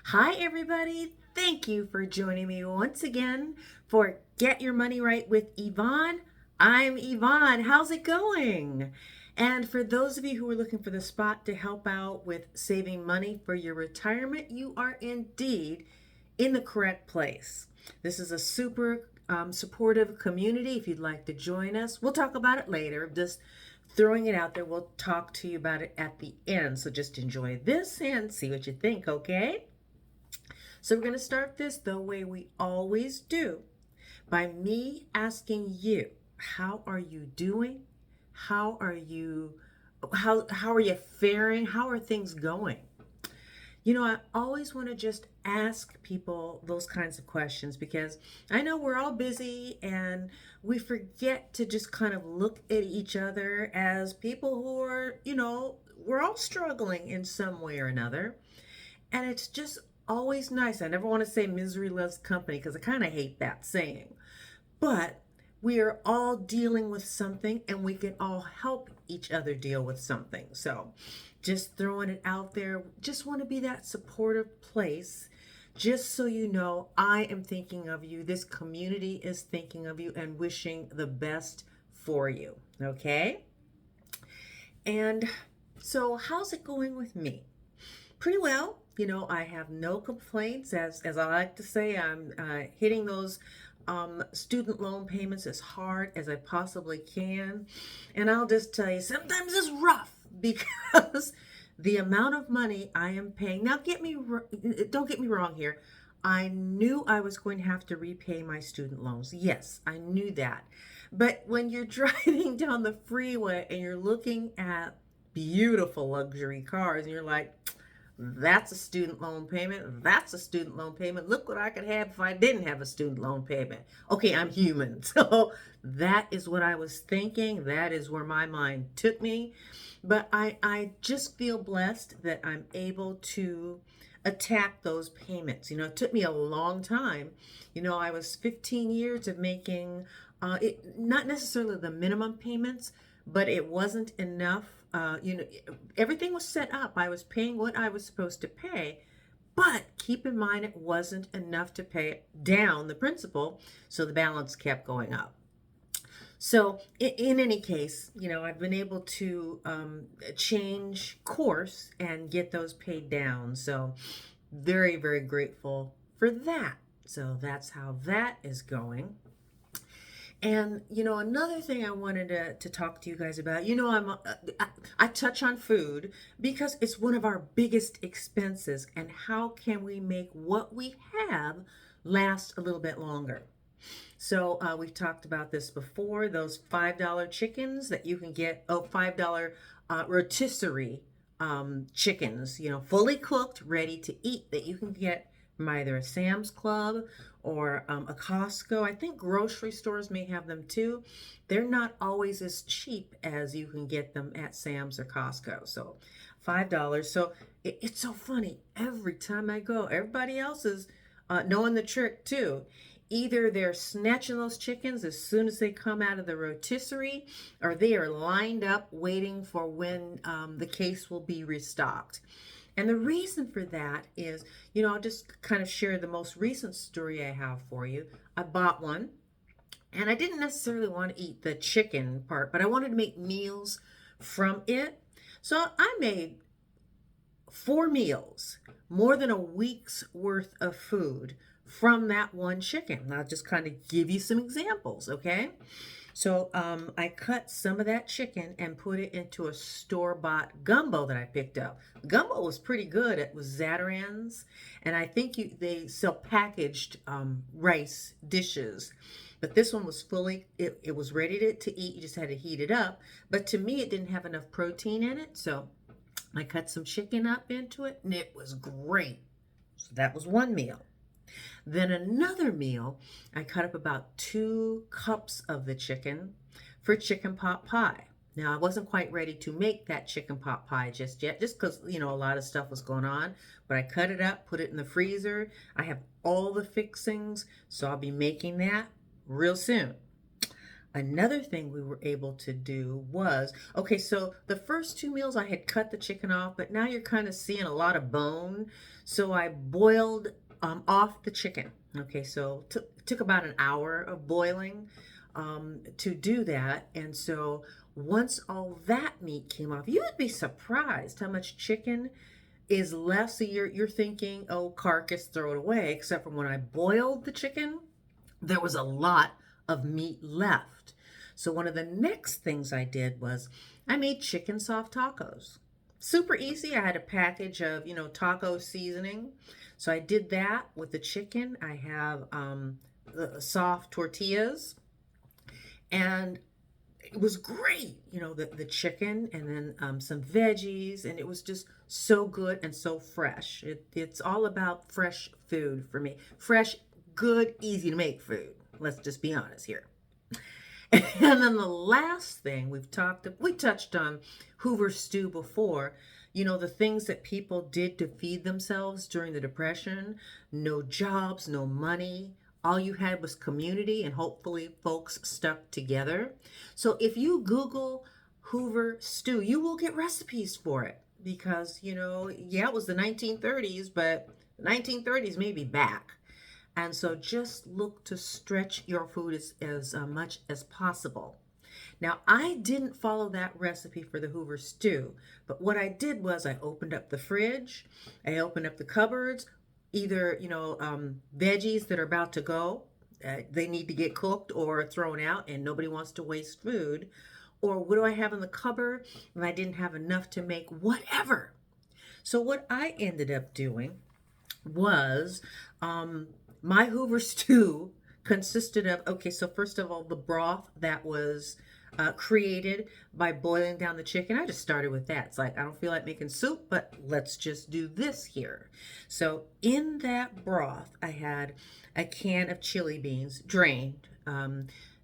Hi, everybody. Thank you for joining me once again for Get Your Money Right with Yvonne. I'm Yvonne. How's it going? And for those of you who are looking for the spot to help out with saving money for your retirement, you are indeed in the correct place. This is a super supportive community. If you'd like to join us, we'll talk about it later. Just throwing it out there. We'll talk to you about it at the end. So just enjoy this and see what you think, okay? So we're going to start this the way we always do by me asking you, how are you doing? How are you how are you faring? How are things going? I always want to just ask people those kinds of questions because I know we're all busy and we forget to just kind of look at each other as people who are, we're all struggling in some way or another. And it's just always nice. I never want to say misery loves company because I kind of hate that saying. But we are all dealing with something and we can all help each other deal with something. So just throwing it out there, just want to be that supportive place. Just so you know, I am thinking of you. This community is thinking of you and wishing the best for you. Okay? And so, how's it going with me? Pretty well. I have no complaints. As I like to say, I'm hitting those student loan payments as hard as I possibly can. And I'll just tell you, sometimes it's rough because the amount of money I am paying. Now, don't get me wrong here. I knew I was going to have to repay my student loans. Yes, I knew that. But when you're driving down the freeway and you're looking at beautiful luxury cars and you're like, that's a student loan payment. That's a student loan payment. Look what I could have if I didn't have a student loan payment. Okay, I'm human. So that is what I was thinking. That is where my mind took me. But I just feel blessed that I'm able to attack those payments. It took me a long time. I was 15 years of making not necessarily the minimum payments, but it wasn't enough. Everything was set up. I was paying what I was supposed to pay, but keep in mind it wasn't enough to pay down the principal, so the balance kept going up. So in any case, I've been able to change course and get those paid down. So very, very grateful for that. So that's how that is going. And another thing I wanted to talk to you guys about. I touch on food because it's one of our biggest expenses, and how can we make what we have last a little bit longer? So we've talked about this before. Those $5 chickens that you can get. Oh, $5 rotisserie chickens. Fully cooked, ready to eat, that you can get from either a Sam's Club or a Costco. I think grocery stores may have them too. They're not always as cheap as you can get them at Sam's or Costco. So $5. So it's so funny. Every time I go, everybody else is knowing the trick too. Either they're snatching those chickens as soon as they come out of the rotisserie, or they are lined up waiting for when the case will be restocked. And the reason for that is, I'll just kind of share the most recent story I have for you. I bought one, and I didn't necessarily want to eat the chicken part, but I wanted to make meals from it. So I made 4 meals, more than a week's worth of food from that one chicken. I'll just kind of give you some examples, okay? So I cut some of that chicken and put it into a store-bought gumbo that I picked up. The gumbo was pretty good. It was Zatarain's, and I think they sell packaged rice dishes. But this one was it was ready to eat. You just had to heat it up. But to me, it didn't have enough protein in it, so I cut some chicken up into it, and it was great. So that was one meal. Then another meal, I cut up about 2 cups of the chicken for chicken pot pie. Now, I wasn't quite ready to make that chicken pot pie just yet, just because, a lot of stuff was going on. But I cut it up, put it in the freezer. I have all the fixings, so I'll be making that real soon. Another thing we were able to do was, okay, so the first two meals I had cut the chicken off, but now you're kind of seeing a lot of bone. So I boiled off the chicken. Okay, so took about an hour of boiling to do that. And so once all that meat came off, you would be surprised how much chicken is left. So you're thinking, oh, carcass, throw it away. Except for when I boiled the chicken, there was a lot of meat left. So one of the next things I did was I made chicken soft tacos. Super easy. I had a package of, taco seasoning. So I did that with the chicken. I have the soft tortillas, and it was great, the chicken, and then some veggies, and it was just so good and so fresh. It's all about fresh food for me. Fresh, good, easy to make food. Let's just be honest here. And then the last thing we touched on Hoover stew before. The things that people did to feed themselves during the Depression. No jobs, no money. All you had was community, and hopefully folks stuck together. So if you Google Hoover stew, you will get recipes for it because, yeah, it was the 1930s, but the 1930s may be back. And so just look to stretch your food as much as possible. Now, I didn't follow that recipe for the Hoover stew, but what I did was I opened up the fridge, I opened up the cupboards, either, veggies that are about to go, they need to get cooked or thrown out, and nobody wants to waste food. Or what do I have in the cupboard? And I didn't have enough to make whatever. So what I ended up doing was my Hoover stew consisted of, okay, so first of all, the broth that was created by boiling down the chicken. I just started with that. It's like, I don't feel like making soup, but let's just do this here. So in that broth, I had a can of chili beans drained.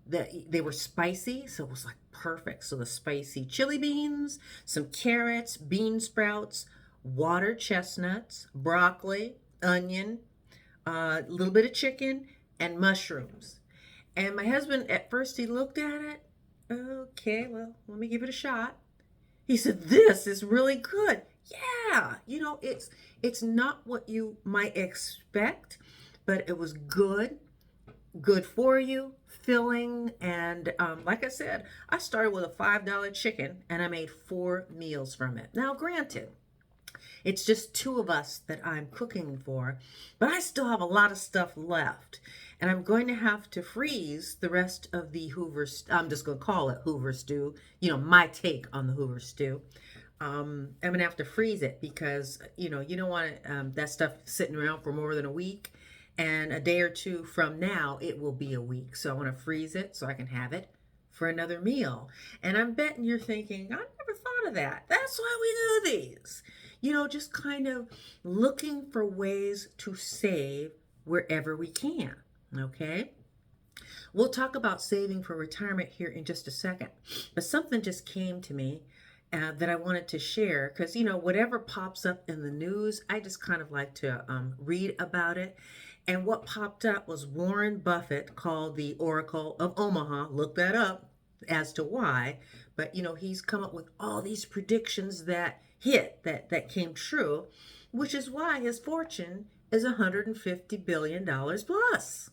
They were spicy, so it was like perfect. So the spicy chili beans, some carrots, bean sprouts, water chestnuts, broccoli, onion, a little bit of chicken, and mushrooms. And my husband, at first, he looked at it. Okay, well, let me give it a shot. He said, this is really good. Yeah, it's not what you might expect, but it was good for you, filling. And like I said, I started with a $5 chicken and I made 4 meals from it. Now, granted, it's just 2 of us that I'm cooking for, but I still have a lot of stuff left. And I'm going to have to freeze the rest of the Hoover, I'm just going to call it Hoover stew, my take on the Hoover stew. I'm going to have to freeze it because, you don't want that stuff sitting around for more than a week. And a day or 2 from now, it will be a week. So I want to freeze it so I can have it for another meal. And I'm betting you're thinking, I never thought of that. That's why we do these. Just kind of looking for ways to save wherever we can. Okay? We'll talk about saving for retirement here in just a second. But something just came to me that I wanted to share because, whatever pops up in the news, I just kind of like to read about it. And what popped up was Warren Buffett called the Oracle of Omaha. Look that up as to why. But, he's come up with all these predictions that that came true, which is why his fortune is $150 billion plus.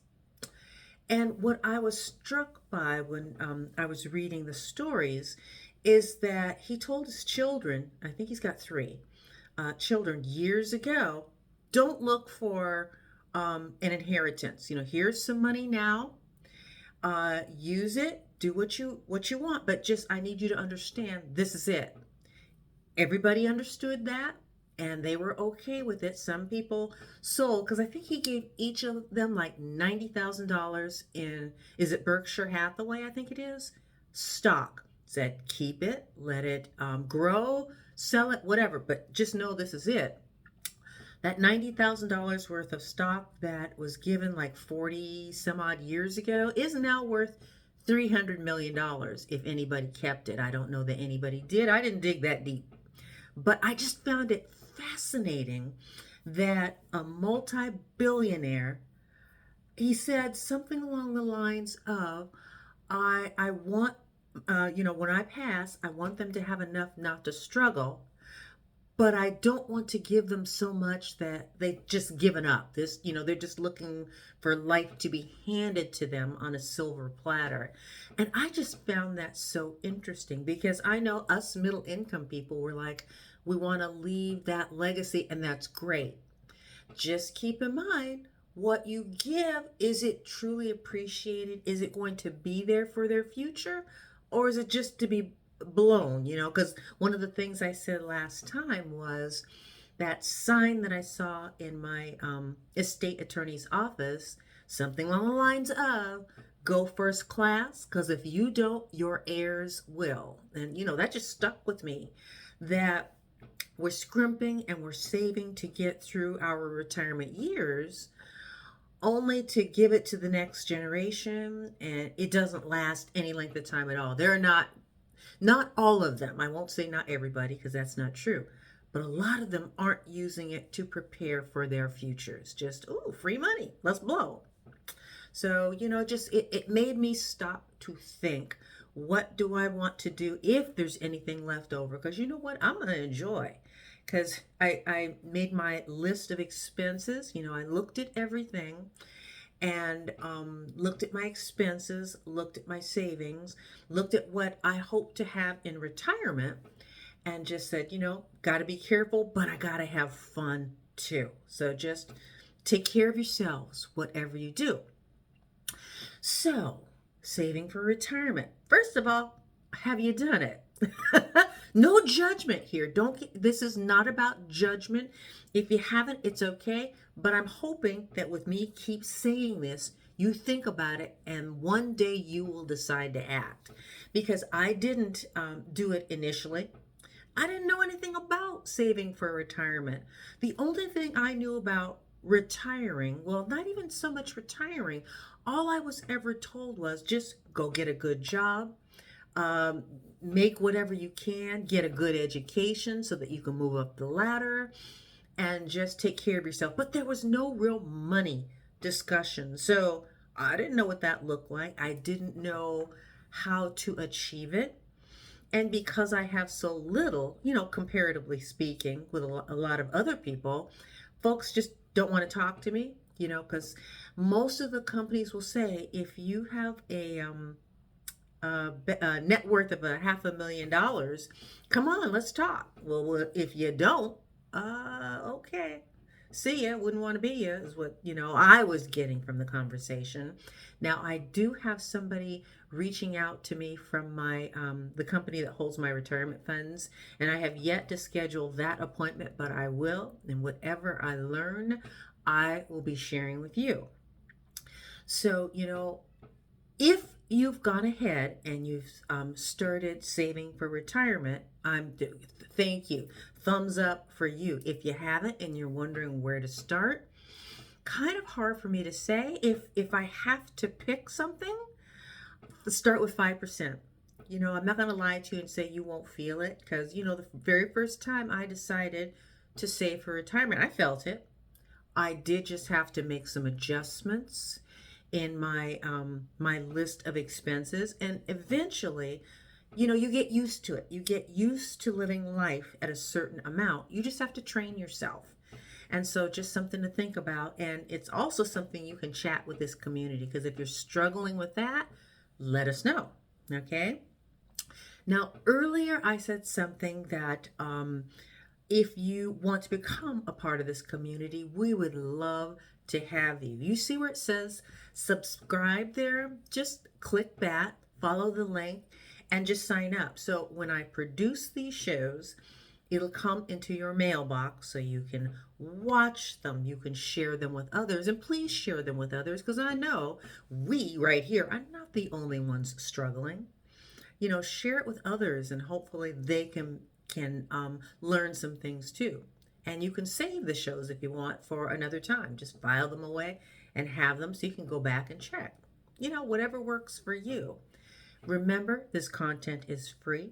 And what I was struck by when I was reading the stories is that he told his children, I think he's got 3 children years ago, don't look for an inheritance. Here's some money now, use it, do what you want, but just I need you to understand this is it. Everybody understood that. And they were okay with it. Some people sold, because I think he gave each of them like $90,000 in, is it Berkshire Hathaway, I think it is, stock. Said keep it, let it grow, sell it, whatever, but just know this is it. That $90,000 worth of stock that was given like 40 some odd years ago is now worth $300 million if anybody kept it. I don't know that anybody did. I didn't dig that deep. But I just found it fascinating that a multi-billionaire, he said something along the lines of, I want, when I pass, I want them to have enough not to struggle, but I don't want to give them so much that they've just given up. They're just looking for life to be handed to them on a silver platter. And I just found that so interesting because I know us middle income people were like, we want to leave that legacy, and that's great. Just keep in mind what you give. Is it truly appreciated? Is it going to be there for their future? Or is it just to be blown? Because one of the things I said last time was that sign that I saw in my estate attorney's office, something along the lines of, go first class, because if you don't, your heirs will. And, that just stuck with me, that we're scrimping and we're saving to get through our retirement years, only to give it to the next generation, and it doesn't last any length of time at all. There are not all of them. I won't say not everybody because that's not true. But a lot of them aren't using it to prepare for their futures. Just, ooh, free money. Let's blow. So, just it made me stop to think, what do I want to do if there's anything left over? Because you know what? I'm going to enjoy. Because I made my list of expenses. I looked at everything and looked at my expenses, looked at my savings, looked at what I hope to have in retirement, and just said, got to be careful, but I got to have fun too. So just take care of yourselves, whatever you do. So, saving for retirement. First of all, have you done it? No judgment here. This is not about judgment. If you haven't, it's okay. But I'm hoping that with me keep saying this, you think about it, and one day you will decide to act. Because I didn't do it initially. I didn't know anything about saving for retirement. The only thing I knew about retiring, well, not even so much retiring, all I was ever told was just go get a good job, make whatever you can, get a good education so that you can move up the ladder, and just take care of yourself. But there was no real money discussion. So I didn't know what that looked like. I didn't know how to achieve it. And because I have so little, comparatively speaking, with a lot of other people, folks just don't want to talk to me, because most of the companies will say, if you have a net worth of $500,000, come on, let's talk. Well, if you don't, okay. See ya, wouldn't want to be ya, is what, I was getting from the conversation. Now, I do have somebody reaching out to me from my the company that holds my retirement funds, and I have yet to schedule that appointment, but I will, and whatever I learn, I will be sharing with you. So, if you've gone ahead and you've started saving for retirement, thank you. Thumbs up for you. If you haven't and you're wondering where to start, kind of hard for me to say. If I have to pick something, start with 5%. I'm not going to lie to you and say you won't feel it, because, the very first time I decided to save for retirement, I felt it. I did just have to make some adjustments in my my list of expenses, and eventually, you get used to it. You get used to living life at a certain amount. You just have to train yourself. And so just something to think about, and it's also something you can chat with this community, because if you're struggling with that, let us know. Okay? Now, earlier I said something that if you want to become a part of this community, we would love to have you. You see where it says subscribe there? Just click that, follow the link, and just sign up. So when I produce these shows, it'll come into your mailbox so you can watch them. You can share them with others, and please share them with others, because I know we right here are not the only ones struggling. Share it with others, and hopefully they can learn some things too. And you can save the shows if you want for another time. Just file them away and have them so you can go back and check. Whatever works for you. Remember, this content is free.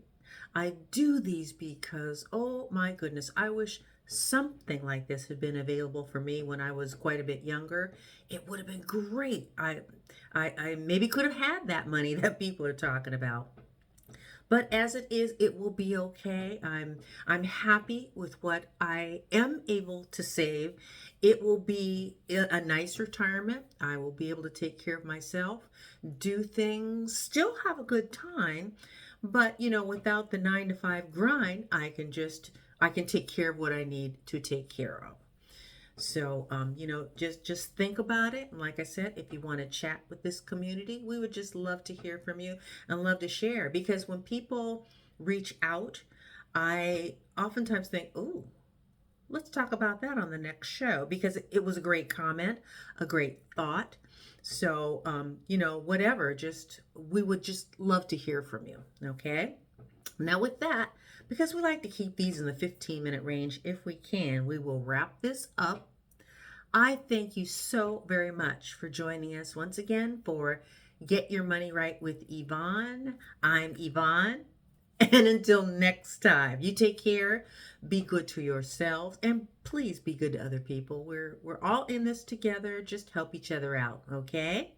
I do these because, oh my goodness, I wish something like this had been available for me when I was quite a bit younger, it would have been great. I maybe could have had that money that people are talking about. But as it is, it will be okay. I'm happy with what I am able to save. It will be a nice retirement. I will be able to take care of myself, do things, still have a good time, but without the 9 to 5 grind, I can take care of what I need to take care of. So, just think about it. And like I said, if you want to chat with this community, we would just love to hear from you and love to share. Because when people reach out, I oftentimes think, "Ooh, let's talk about that on the next show," because it was a great comment, a great thought. So, whatever. Just we would just love to hear from you. Okay. Now, with that, because we like to keep these in the 15-minute range if we can, we will wrap this up. I thank you so very much for joining us once again for Get Your Money Right with Yvonne. I'm Yvonne. And until next time, you take care, be good to yourselves, and please be good to other people. We're all in this together. Just help each other out, okay?